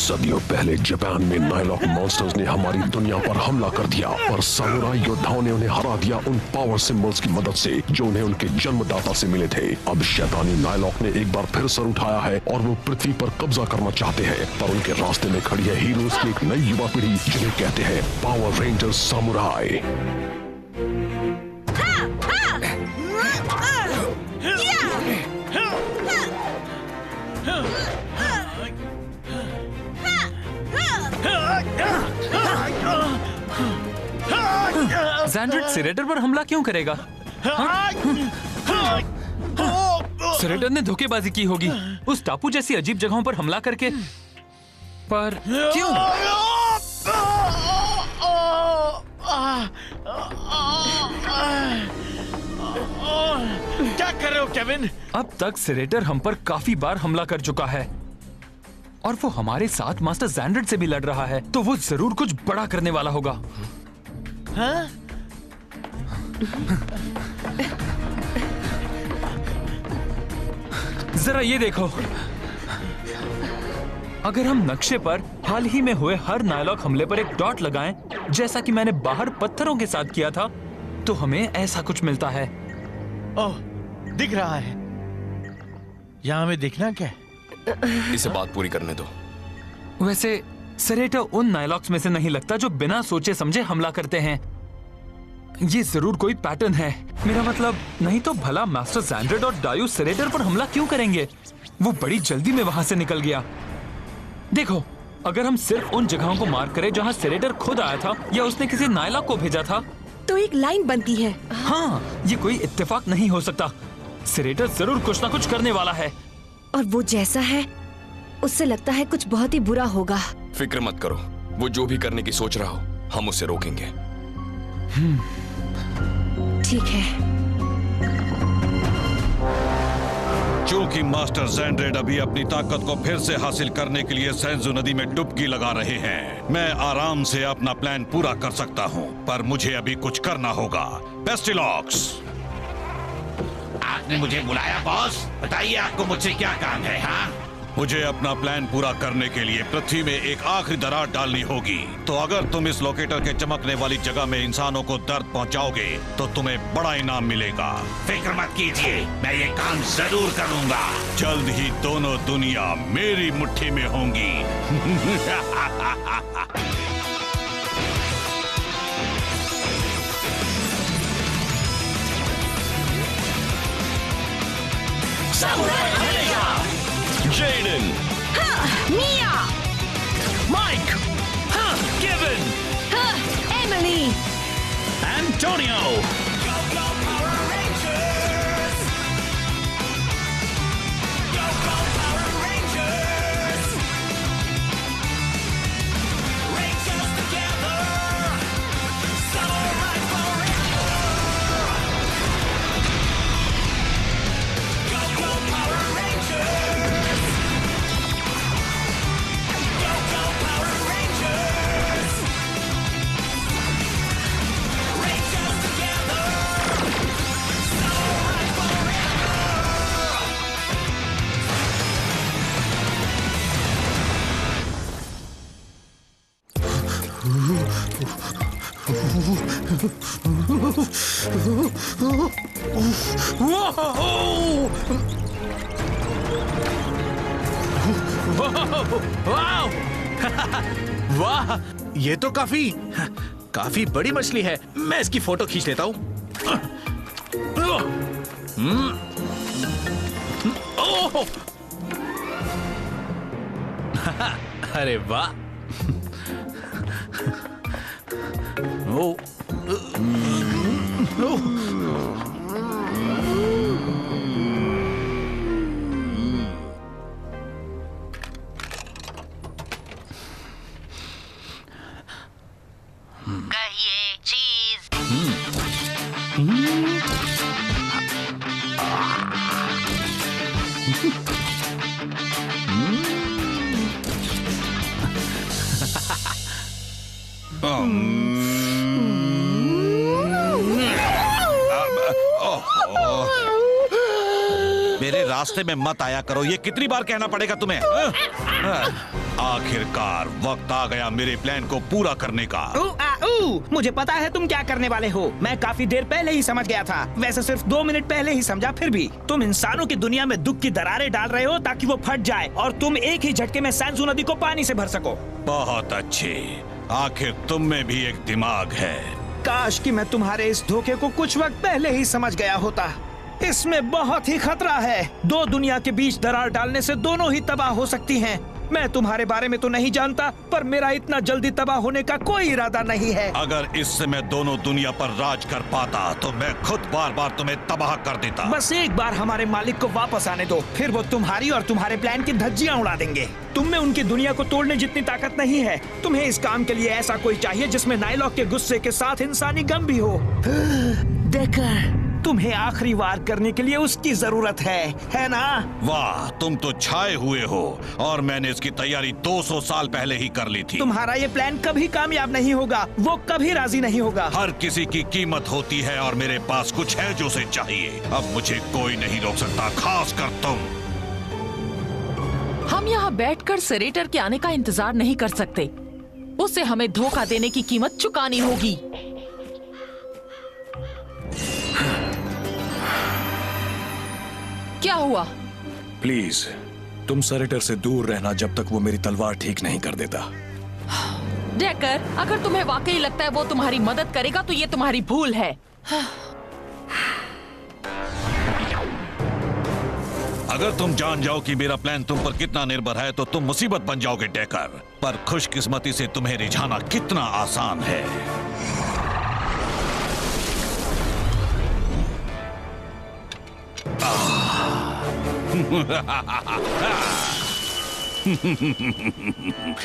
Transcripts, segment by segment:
सदियों पहले जापान में नाइलॉक मॉन्स्टर्स ने हमारी दुनिया पर हमला कर दिया, पर सामुराई योद्धाओं ने उन्हें हरा दिया उन पावर सिंबल्स की मदद से जो उन्हें उनके जन्मदाता से मिले थे। अब शैतानी नाइलॉक ने एक बार फिर सर उठाया है और वो पृथ्वी पर कब्जा करना चाहते हैं, पर उनके रास्ते में खड़ी है हीरोज की एक नई युवा पीढ़ी जिन्हें कहते हैं पावर रेंजर्स सामुराई। ज़ैंड्रेड सिरेटर पर हमला क्यों करेगा? सिरेटर ने धोखेबाजी की होगी उस टापू जैसी अजीब जगहों पर हमला करके, पर क्यों? क्या कर रहे हो केविन? अब तक सिरेटर हम पर काफी बार हमला कर चुका है और वो हमारे साथ मास्टर ज़ैंड्रेड से भी लड़ रहा है, तो वो जरूर कुछ बड़ा करने वाला होगा। हाँ? जरा ये देखो, अगर हम नक्शे पर हाल ही में हुए हर नाइलॉक हमले पर एक डॉट लगाएं, जैसा कि मैंने बाहर पत्थरों के साथ किया था, तो हमें ऐसा कुछ मिलता है। ओह, दिख रहा है। यहाँ हमें देखना क्या है? इसे बात पूरी करने दो। वैसे सिरेटर उन नाइलॉक्स में से नहीं लगता जो बिना सोचे समझे हमला करते हैं। ये जरूर कोई पैटर्न है। मेरा मतलब, नहीं तो भला मास्टर ज़ैंड्रेड और डायू सिरेटर पर हमला क्यों करेंगे? वो बड़ी जल्दी में वहां से निकल गया। देखो, अगर हम सिर्फ उन जगहों को मार्क करें जहां सिरेटर खुद आया था या उसने किसी नाइलॉक को भेजा था, तो एक लाइन बनती है। हाँ, ये कोई इत्तेफाक नहीं हो सकता। सिरेटर जरूर कुछ ना कुछ करने वाला है। और वो जैसा है, उससे लगता है कुछ बहुत ही बुरा होगा। फिक्र मत करो, वो जो भी करने की सोच रहा हो, हम उसे रोकेंगे। ठीक है। चूंकि मास्टर ज़ैंड्रेड अभी अपनी ताकत को फिर से हासिल करने के लिए सेंजू नदी में डुबकी लगा रहे हैं, मैं आराम से अपना प्लान पूरा कर सकता हूं, पर मुझे अभी कुछ करना होगा। पेस्टिलॉक्स, आपने मुझे बुलाया बॉस? बताइए आपको मुझसे क्या काम है? हाँ, मुझे अपना प्लान पूरा करने के लिए पृथ्वी में एक आखिरी दरार डालनी होगी। तो अगर तुम इस लोकेटर के चमकने वाली जगह में इंसानों को दर्द पहुंचाओगे तो तुम्हें बड़ा इनाम मिलेगा। फिक्र मत कीजिए, मैं ये काम जरूर करूंगा। जल्द ही दोनों दुनिया मेरी मुट्ठी में होंगी। Jaden, Mia, Mike, Kevin, Emily, Antonio. वाह, ये तो काफी बड़ी मछली है। मैं इसकी फोटो खींच लेता हूँ। अरे वाह। कहिए चीज। रास्ते में मत आया करो। ये कितनी बार कहना पड़ेगा तुम्हें? आखिरकार वक्त आ गया मेरे प्लान को पूरा करने का। मुझे पता है तुम क्या करने वाले हो। मैं काफी देर पहले ही समझ गया था। वैसे सिर्फ 2 मिनट पहले ही समझा, फिर भी तुम इंसानों की दुनिया में दुख की दरारें डाल रहे हो ताकि वो फट जाए और तुम एक ही झटके में सैनजू नदी को पानी से भर सको। बहुत अच्छे, आखिर तुम में भी एक दिमाग है। काश कि मैं तुम्हारे इस धोखे को कुछ वक्त पहले ही समझ गया होता। इसमें बहुत ही खतरा है। 2 दुनिया के बीच दरार डालने से दोनों ही तबाह हो सकती हैं। मैं तुम्हारे बारे में तो नहीं जानता, पर मेरा इतना जल्दी तबाह होने का कोई इरादा नहीं है। अगर इससे मैं दोनों दुनिया पर राज कर पाता तो मैं खुद बार बार तुम्हें तबाह कर देता। बस एक बार हमारे मालिक को वापस आने दो, फिर वो तुम्हारी और तुम्हारे प्लान की धज्जियां उड़ा देंगे। तुम में उनकी दुनिया को तोड़ने जितनी ताकत नहीं है। तुम्हें इस काम के लिए ऐसा कोई चाहिए जिसमें नाइलॉक के गुस्से के साथ इंसानी गम भी हो। डेकर, तुम्हें आखिरी वार करने के लिए उसकी जरूरत है ना? वाह, तुम तो छाए हुए हो और मैंने इसकी तैयारी 200 साल पहले ही कर ली थी। तुम्हारा ये प्लान कभी कामयाब नहीं होगा। वो कभी राजी नहीं होगा। हर किसी की कीमत होती है और मेरे पास कुछ है जो उसे चाहिए। अब मुझे कोई नहीं रोक सकता, खासकर तुम। हम यहाँ बैठकर सेरेटर के आने का इंतजार नहीं कर सकते। उसे हमें धोखा देने की कीमत चुकानी होगी। क्या हुआ? प्लीज तुम सेरेटर से दूर रहना जब तक वो मेरी तलवार ठीक नहीं कर देता। डेकर, अगर तुम्हें वाकई लगता है वो तुम्हारी मदद करेगा तो ये तुम्हारी भूल है। अगर तुम जान जाओ कि मेरा प्लान तुम पर कितना निर्भर है तो तुम मुसीबत बन जाओगे डेकर। पर खुशकिस्मती से तुम्हें रिझाना कितना आसान है।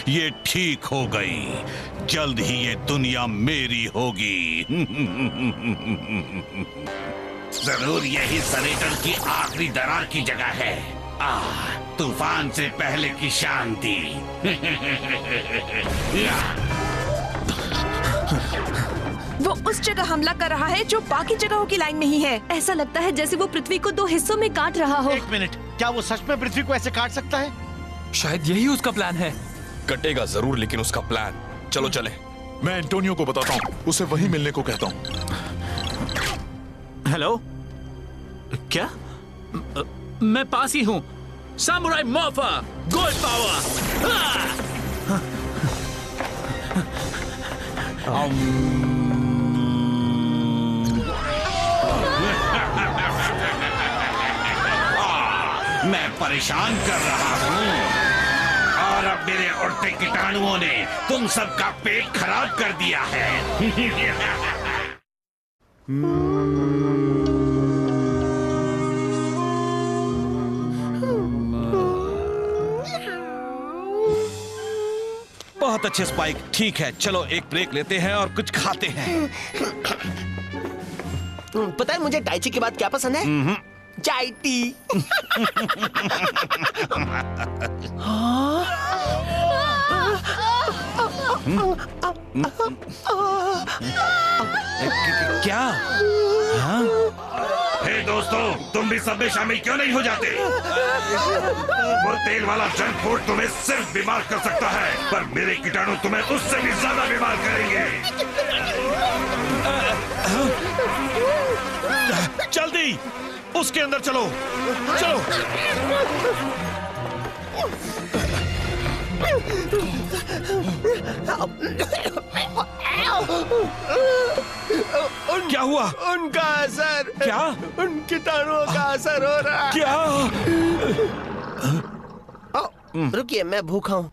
ये ठीक हो गई। जल्द ही ये दुनिया मेरी होगी। जरूर यही सेरेटर की आखिरी दरार की जगह है। तूफान से पहले की शांति। वो उस जगह हमला कर रहा है जो बाकी जगहों की लाइन में ही है। ऐसा लगता है जैसे वो पृथ्वी को 2 हिस्सों में काट रहा हो। 1 मिनट, क्या वो सच में पृथ्वी को ऐसे काट सकता है? शायद यही उसका प्लान है। कटेगा जरूर, लेकिन उसका प्लान। चलो चले। मैं एंटोनियो को बताता हूँ, उसे वहीं मिलने को कहता हूँ। हेलो, क्या? मैं पास ही हूँ। Samurai MOFA, gold power. मैं परेशान कर रहा हूँ और अब मेरे उड़ते कीटाणुओं ने तुम सबका पेट खराब कर दिया है। बहुत अच्छे स्पाइक। ठीक है, चलो एक ब्रेक लेते हैं और कुछ खाते हैं। पता है मुझे टाइची के बाद क्या पसंद है? चाय टी। क्या? हाँ? हे दोस्तों, तुम भी सब में शामिल क्यों नहीं हो जाते? वो तेल वाला जंक फूड तुम्हें सिर्फ बीमार कर सकता है, पर मेरे कीटाणु तुम्हें उससे भी ज्यादा बीमार करेंगे। जल्दी उसके अंदर चलो, चलो। क्या हुआ? उनका असर। क्या? उन कीटाणुओं का असर हो रहा है। क्या? रुकिए, मैं भूखा हूँ।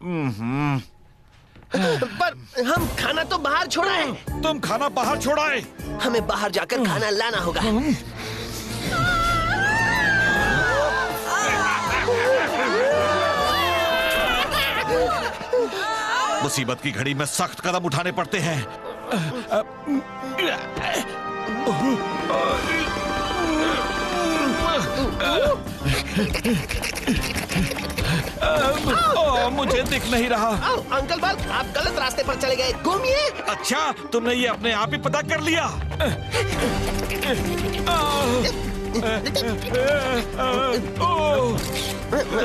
पर हम खाना तो बाहर छोड़ा है। तुम खाना बाहर छोड़ाए? हमें बाहर जाकर खाना लाना होगा। मुसीबत की घड़ी में सख्त कदम उठाने पड़ते हैं। मुझे दिख नहीं रहा। अंकल बाल, आप गलत रास्ते पर चले गए, घूमिए। अच्छा, तुमने ये अपने आप ही पता कर लिया।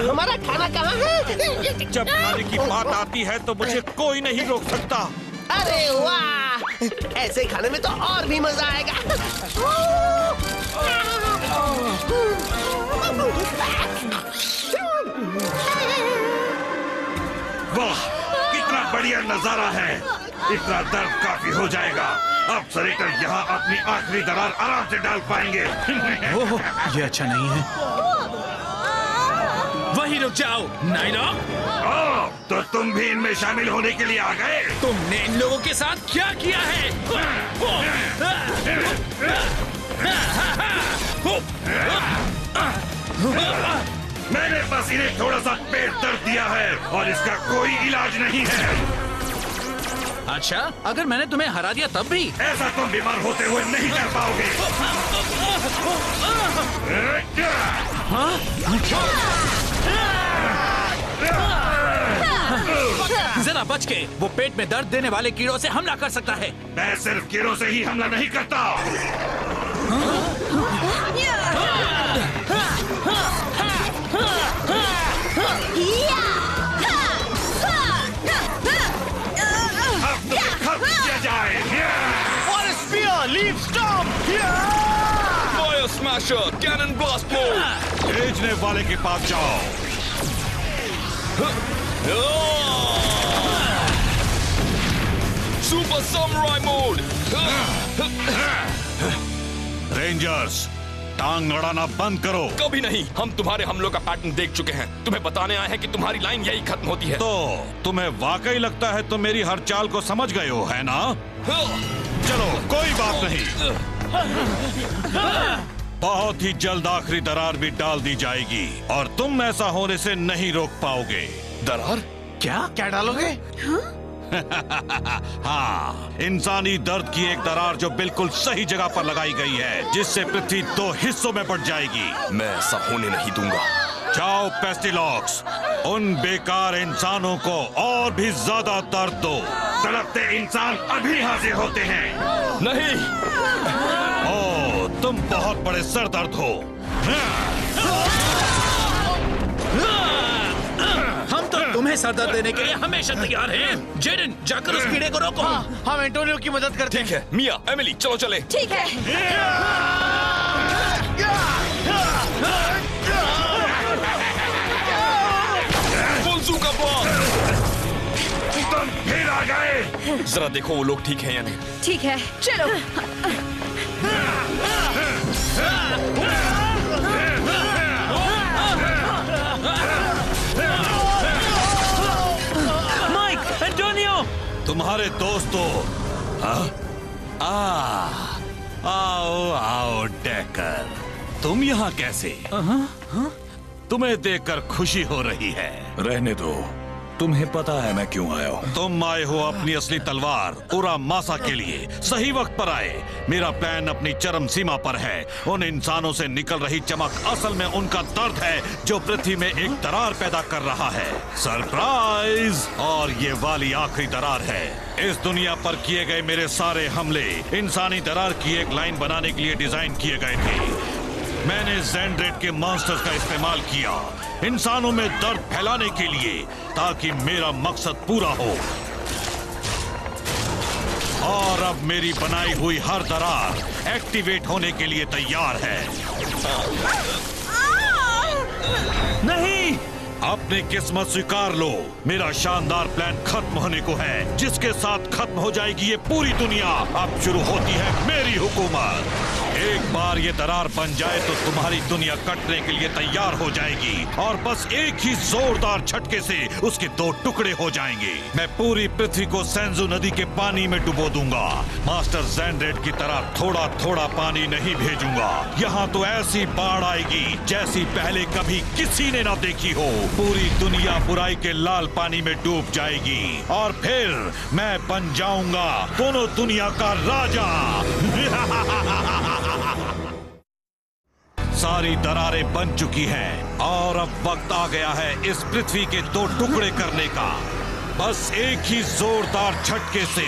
हमारा खाना कहाँ है? जब खाने की बात आती है तो मुझे कोई नहीं रोक सकता। अरे वाह, ऐसे खाने में तो और भी मजा आएगा। वाह, कितना बढ़िया नजारा है। इतना दर्द काफी हो जाएगा। अब सरेटर यहाँ अपनी आखिरी दरार आराम से डाल पाएंगे। ओह, ये अच्छा नहीं है। वहीं रुक जाओ नाइलॉक। तो तुम भी इनमें शामिल होने के लिए आ गए? तुमने इन लोगों के साथ क्या किया है? मैंने बस इन्हें थोड़ा सा पेट दर्द दिया है और इसका कोई इलाज नहीं है। अच्छा, अगर मैंने तुम्हें हरा दिया तब भी? ऐसा तुम बीमार होते हुए नहीं कर पाओगे। जरा बच के, वो पेट में दर्द देने वाले कीड़ों से हमला कर सकता है। मैं सिर्फ कीड़ों से ही हमला नहीं करता। अब तुझे खत्म किया जाए। Water spear, leave storm. Fire smasher, cannon blast mode. भेजने वाले के पास जाओ। Super samurai mode. रेंजर्स, टांग अड़ाना बंद करो। कभी नहीं, हम तुम्हारे हमलों का पैटर्न देख चुके हैं। तुम्हें बताने आए हैं कि तुम्हारी लाइन यही खत्म होती है। तो तुम्हें वाकई लगता है तुम मेरी हर चाल को समझ गए हो, है ना? चलो, कोई बात नहीं। बहुत ही जल्द आखिरी दरार भी डाल दी जाएगी और तुम ऐसा होने से नहीं रोक पाओगे। दरार? क्या डालोगे? हाँ, इंसानी दर्द की एक दरार जो बिल्कुल सही जगह पर लगाई गई है, जिससे पृथ्वी 2 हिस्सों में बट जाएगी। मैं ऐसा होने नहीं दूंगा। जाओ पेस्टिलॉक्स, उन बेकार इंसानों को और भी ज्यादा दर्द दो। तड़पते इंसान अभी हाजिर होते हैं। नहीं। ओ, तुम बहुत बड़े सरदर्द हो। हम तो तुम्हें सर देने के लिए हमेशा तैयार हैं। जेडन, जाकर उस कीड़े को रोको। हम एंटोनियो की मदद करते हैं। ठीक है, मिया, एमिली, चलो चले। ठीक है। का बॉम्ब। तुम फिर आ गए। जरा देखो वो लोग ठीक हैं या नहीं। ठीक है, चलो। माइक, एंटोनियो, तुम्हारे दोस्तों। आओ आओ डेकर, तुम यहाँ कैसे? तुम्हें देखकर खुशी हो रही है। रहने दो, तुम्हें पता है मैं क्यों आया हूँ। तुम आए हो अपनी असली तलवार उरा मासा के लिए। सही वक्त पर आए। मेरा प्लान अपनी चरम सीमा पर है। उन इंसानों से निकल रही चमक असल में उनका दर्द है जो पृथ्वी में एक दरार पैदा कर रहा है। सरप्राइज! और ये वाली आखिरी दरार है। इस दुनिया पर किए गए मेरे सारे हमले इंसानी दरार की एक लाइन बनाने के लिए डिजाइन किए गए थे। मैंने ज़ेंड्रेड के मॉन्स्टर्स का इस्तेमाल किया इंसानों में दर्द फैलाने के लिए, ताकि मेरा मकसद पूरा हो। और अब मेरी बनाई हुई हर दरार एक्टिवेट होने के लिए तैयार है। नहीं! अपनी किस्मत स्वीकार लो। मेरा शानदार प्लान खत्म होने को है, जिसके साथ खत्म हो जाएगी ये पूरी दुनिया। अब शुरू होती है मेरी हुकूमत। एक बार ये दरार बन जाए तो तुम्हारी दुनिया कटने के लिए तैयार हो जाएगी और बस एक ही जोरदार झटके से उसके 2 टुकड़े हो जाएंगे। मैं पूरी पृथ्वी को सेंजू नदी के पानी में डुबो दूंगा। मास्टर ज़ेंड्रेड की तरह थोड़ा थोड़ा पानी नहीं भेजूंगा। यहाँ तो ऐसी बाढ़ आएगी जैसी पहले कभी किसी ने ना देखी हो। पूरी दुनिया बुराई के लाल पानी में डूब जाएगी और फिर मैं बन जाऊंगा दोनों दुनिया का राजा। सारी दरारें बन चुकी हैं और अब वक्त आ गया है इस पृथ्वी के 2 टुकड़े करने का। बस एक ही जोरदार झटके से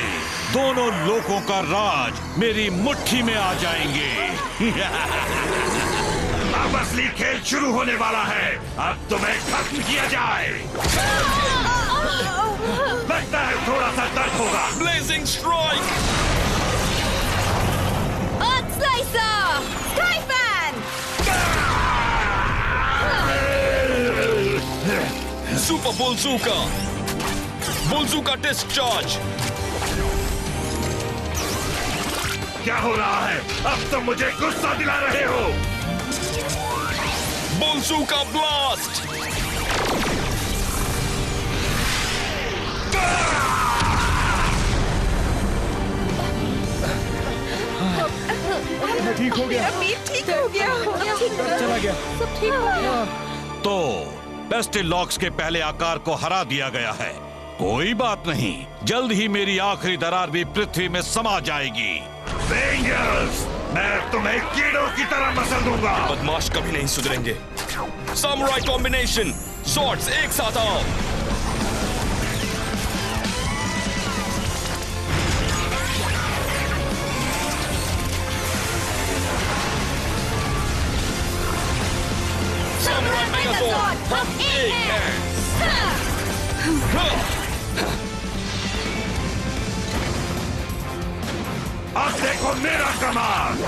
दोनों लोगों का राज मेरी मुट्ठी में आ जाएंगे। अब असली खेल शुरू होने वाला है। अब तुम्हें खत्म किया जाए। लगता है थोड़ा सा दर्द होगा। Blazing strike, earth slicer, sky fan, super bullzooka, bullzooka discharge. क्या हो रहा है? अब तुम मुझे गुस्सा दिला रहे हो। बुलजूका ब्लास्ट, ठीक हो गया। ठीक हो गया। चला गया। सब ठीक हो गया। तो पेस्टिलॉक्स के पहले आकार को हरा दिया गया है। कोई बात नहीं, जल्द ही मेरी आखिरी दरार भी पृथ्वी में समा जाएगी। Rangers, मैं तुम्हें कीड़ों की तरह मसल दूंगा। बदमाश कभी नहीं सुधरेंगे। सामुराई कॉम्बिनेशन, स्वॉर्ड्स एक साथ आओ। सामुराई मेगासॉर्ड, हम एक हैं। अब देखो मेरा कमाल।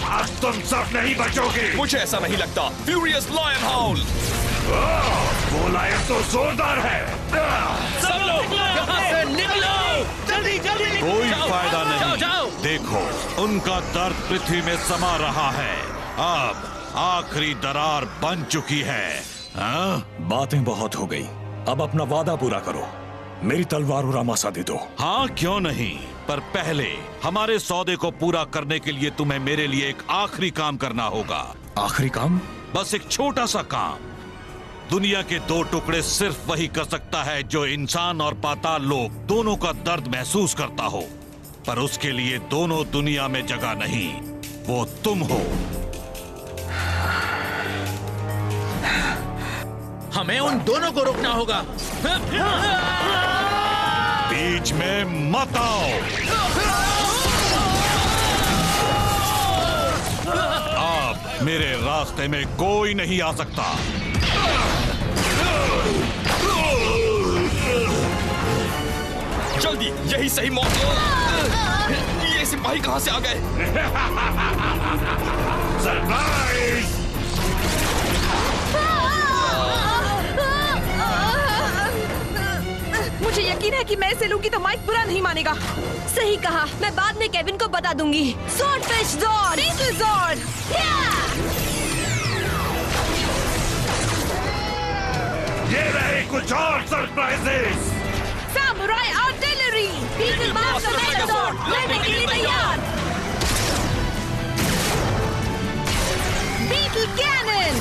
अब तुम सब नहीं बचोगे। मुझे ऐसा नहीं लगता। फ्यूरियस लायन हाउल। वो लायन तो जोरदार है। सब लोग यहाँ से निकलो, जल्दी जल्दी। कोई फायदा नहीं। जाओ। देखो, उनका दर्द पृथ्वी में समा रहा है। अब आखिरी दरार बन चुकी है। हाँ? बातें बहुत हो गई, अब अपना वादा पूरा करो। मेरी तलवार और रामासा दे दो। हाँ, क्यों नहीं, पर पहले हमारे सौदे को पूरा करने के लिए तुम्हें मेरे लिए एक आखिरी काम करना होगा। आखिरी काम? बस एक छोटा सा काम। दुनिया के दो टुकड़े सिर्फ वही कर सकता है जो इंसान और पाताल लोक दोनों का दर्द महसूस करता हो, पर उसके लिए दोनों दुनिया में जगह नहीं, वो तुम हो। हमें उन दोनों को रोकना होगा। बीच में मत आओ। अब मेरे रास्ते में कोई नहीं आ सकता। जल्दी, यही सही मौका। ये सिपाही कहाँ से आ गए? सरप्राइज! मुझे यकीन है कि मैं इसे लूंगी तो माइक बुरा नहीं मानेगा। सही कहा, मैं बाद में केविन को बता दूंगी। स्वॉर्डफिश ज़ॉर्ड, बीटल ज़ॉर्ड, ये रहे कुछ और surprises. Samurai artillery, beetle master megazord, लड़ने के लिए तैयार। Beetle cannon,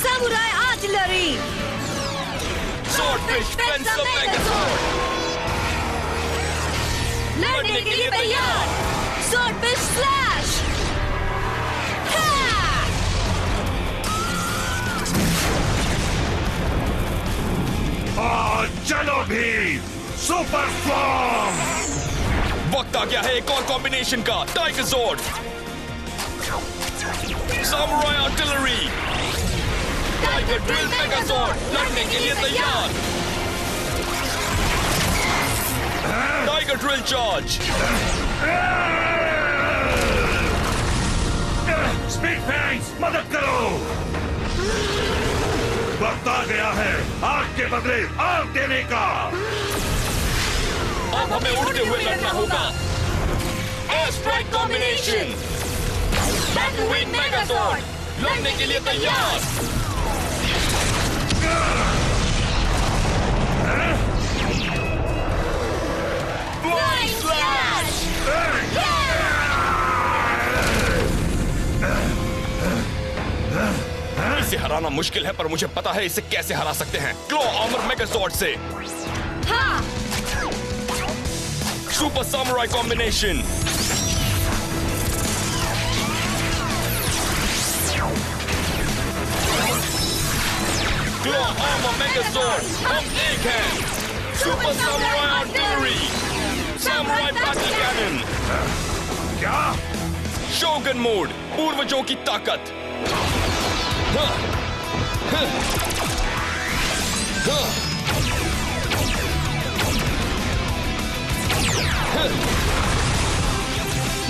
samurai artillery, swordfish fencer megazord, लड़ने के लिए तैयार। स्वॉर्डफिश स्लैश, चलो भी, सुपर स्टॉर्म। वक्त आ गया है एक और कॉम्बिनेशन का। Tiger zord, samurai artillery, tiger drill megazord, लड़ने के लिए तैयार। Tiger drill charge, speed fangs, मदद करो। वक्त आ गया है आग के बदले आग देने का। अब हमें उड़ते हुए लड़ना होगा। Air strike combination, battle wing megazord, लड़ने के लिए तैयार। फ्लाइंग स्लैश, इसे हराना मुश्किल है, पर मुझे पता है इसे कैसे हरा सकते हैं। क्लॉ आर्मर मेगाज़ॉर्ड से। हाँ, सुपर सामुराई कॉम्बिनेशन, मेगासॉर्ड, हम एक हैं। Super samurai artillery, samurai battle cannon. क्या? शोगन मोड, पूर्वजों की ताकत।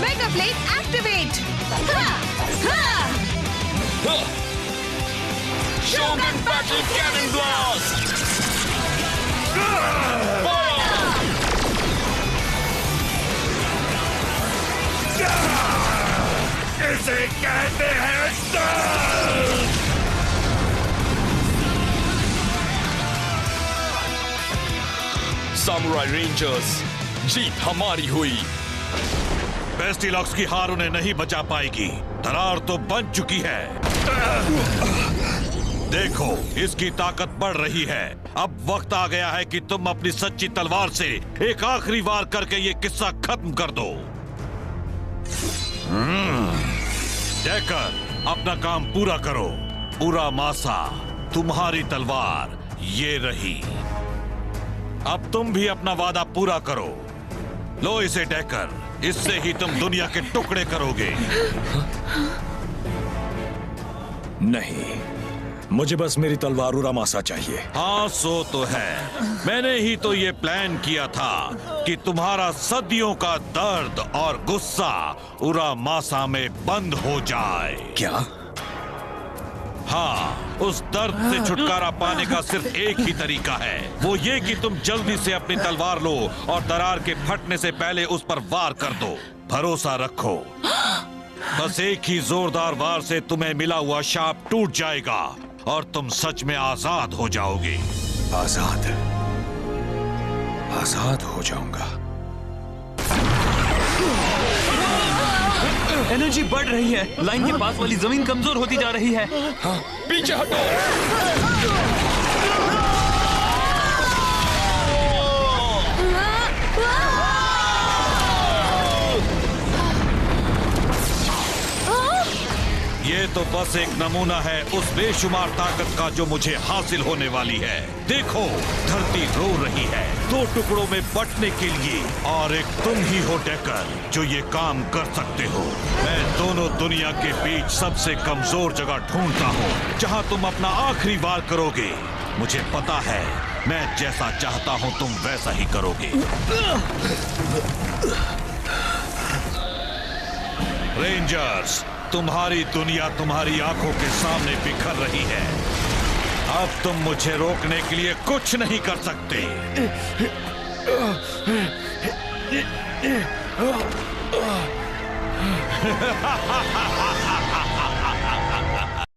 Mega blade activate. Shogun battle cannon blast. इसे कहते हैं दर्द। समुराई रेंजर्स, जीत हमारी हुई। पेस्टिलॉक्स की हार उन्हें नहीं बचा पाएगी। दरार तो बन चुकी है। देखो, इसकी ताकत बढ़ रही है। अब वक्त आ गया है कि तुम अपनी सच्ची तलवार से एक आखिरी वार करके ये किस्सा खत्म कर दो। डेकर, अपना काम पूरा करो। पूरा मासा, तुम्हारी तलवार ये रही। अब तुम भी अपना वादा पूरा करो। लो इसे डेकर, इससे ही तुम दुनिया के टुकड़े करोगे। नहीं, मुझे बस मेरी तलवार उरामासा चाहिए। हाँ, सो तो है। मैंने ही तो ये प्लान किया था कि तुम्हारा सदियों का दर्द और गुस्सा उरामासा में बंद हो जाए। क्या? हाँ, उस दर्द से छुटकारा पाने का सिर्फ एक ही तरीका है। वो ये कि तुम जल्दी से अपनी तलवार लो और दरार के फटने से पहले उस पर वार कर दो। भरोसा रखो, बस एक ही जोरदार वार से तुम्हें मिला हुआ शाप टूट जाएगा और तुम सच में आजाद हो जाओगे। आजाद? आजाद हो जाऊंगा। एनर्जी बढ़ रही है। लाइन के पास वाली जमीन कमजोर होती जा रही है। पीछे हटो। ये तो बस एक नमूना है उस बेशुमार ताकत का जो मुझे हासिल होने वाली है। देखो, धरती रो रही है, दो टुकड़ों में बंटने के लिए, और एक तुम ही हो डेकर जो ये काम कर सकते हो। मैं दोनों दुनिया के बीच सबसे कमजोर जगह ढूंढता हूँ जहाँ तुम अपना आखिरी वार करोगे। मुझे पता है, मैं जैसा चाहता हूँ तुम वैसा ही करोगे। रेंजर्स, तुम्हारी दुनिया तुम्हारी आंखों के सामने बिखर रही है। अब तुम मुझे रोकने के लिए कुछ नहीं कर सकते।